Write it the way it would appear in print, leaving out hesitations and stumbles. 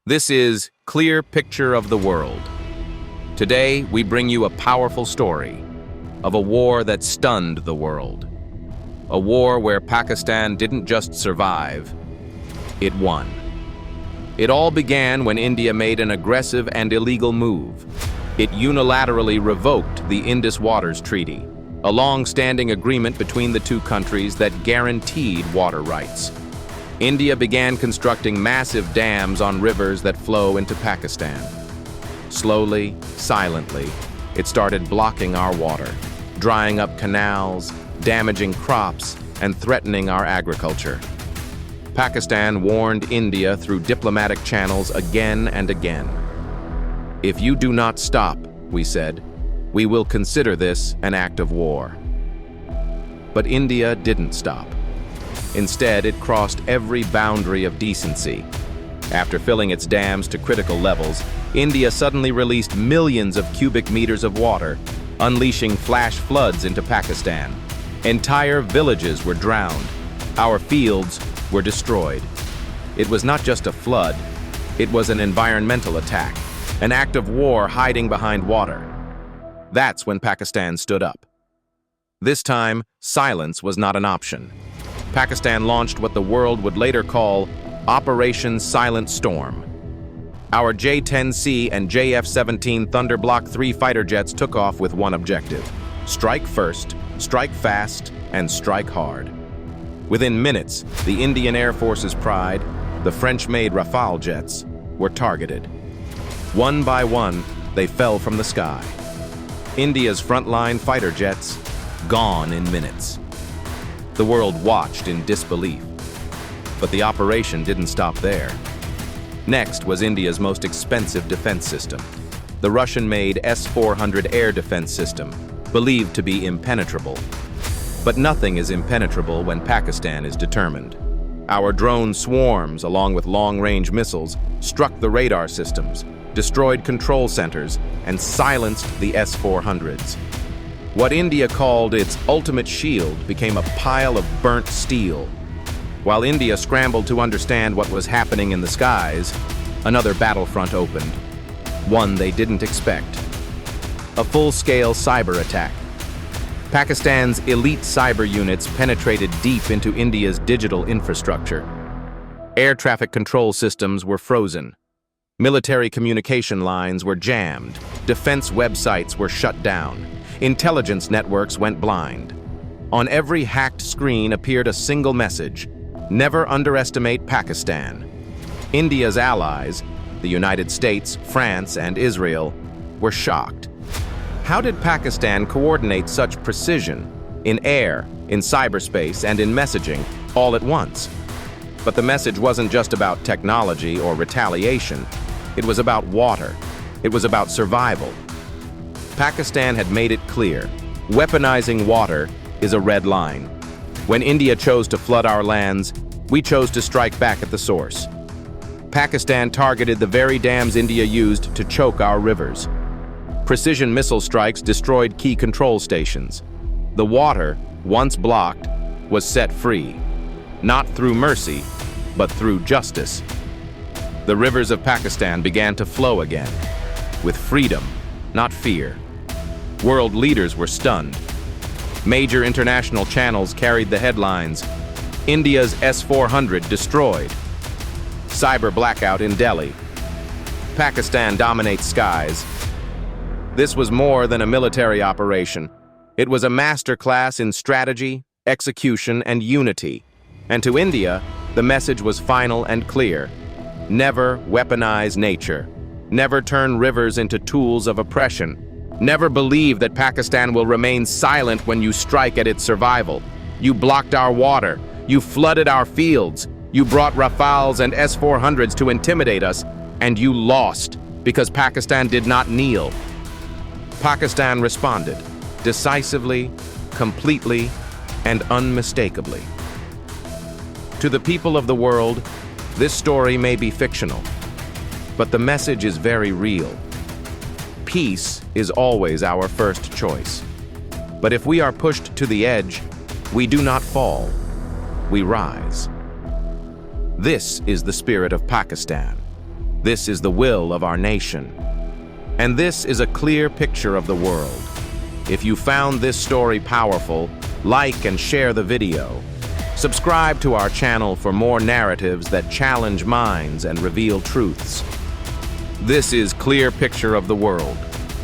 This is Clear Picture of the World. Today, we bring you a powerful story of a war that stunned the world. A war where Pakistan didn't just survive, it won. It all began when India made an aggressive and illegal move. It unilaterally revoked the Indus Waters Treaty, a long-standing agreement between the two countries that guaranteed water rights. India began constructing massive dams on rivers that flow into Pakistan. Slowly, silently, it started blocking our water, drying up canals, damaging crops, and threatening our agriculture. Pakistan warned India through diplomatic channels again and again. "If you do not stop," we said, "we will consider this an act of war." But India didn't stop. Instead, it crossed every boundary of decency. After filling its dams to critical levels, India suddenly released millions of cubic meters of water, unleashing flash floods into Pakistan. Entire villages were drowned. Our fields were destroyed. It was not just a flood, it was an environmental attack, an act of war hiding behind water. That's when Pakistan stood up. This time, silence was not an option. Pakistan launched what the world would later call Operation Silent Storm. Our J-10C and JF-17 Thunder Block III fighter jets took off with one objective: strike first, strike fast, and strike hard. Within minutes, the Indian Air Force's pride, the French-made Rafale jets, were targeted. One by one, they fell from the sky. India's frontline fighter jets, gone in minutes. The world watched in disbelief. But the operation didn't stop there. Next was India's most expensive defense system, the Russian-made S-400 air defense system, believed to be impenetrable. But nothing is impenetrable when Pakistan is determined. Our drone swarms, along with long-range missiles, struck the radar systems, destroyed control centers, and silenced the S-400s. What India called its ultimate shield became a pile of burnt steel. While India scrambled to understand what was happening in the skies, another battlefront opened, one they didn't expect. A full-scale cyber attack. Pakistan's elite cyber units penetrated deep into India's digital infrastructure. Air traffic control systems were frozen. Military communication lines were jammed. Defense websites were shut down. Intelligence networks went blind. On every hacked screen appeared a single message: never underestimate Pakistan. India's allies, the United States, France, and Israel, were shocked. How did Pakistan coordinate such precision in air, in cyberspace, and in messaging all at once? But the message wasn't just about technology or retaliation. It was about water. It was about survival. Pakistan had made it clear: weaponizing water is a red line. When India chose to flood our lands, we chose to strike back at the source. Pakistan targeted the very dams India used to choke our rivers. Precision missile strikes destroyed key control stations. The water, once blocked, was set free, not through mercy, but through justice. The rivers of Pakistan began to flow again, with freedom, not fear. World leaders were stunned. Major international channels carried the headlines: India's S-400 destroyed. Cyber blackout in Delhi. Pakistan dominates skies. This was more than a military operation. It was a masterclass in strategy, execution, and unity. And to India, the message was final and clear: never weaponize nature. Never turn rivers into tools of oppression. Never believe that Pakistan will remain silent when you strike at its survival. You blocked our water. You flooded our fields. You brought Rafales and S-400s to intimidate us, and you lost because Pakistan did not kneel. Pakistan responded decisively, completely, and unmistakably. To the people of the world, this story may be fictional, but the message is very real. Peace is always our first choice. But if we are pushed to the edge, we do not fall, we rise. This is the spirit of Pakistan. This is the will of our nation. And this is a clear picture of the world. If you found this story powerful, like and share the video. Subscribe to our channel for more narratives that challenge minds and reveal truths. This is Clear Picture of the World.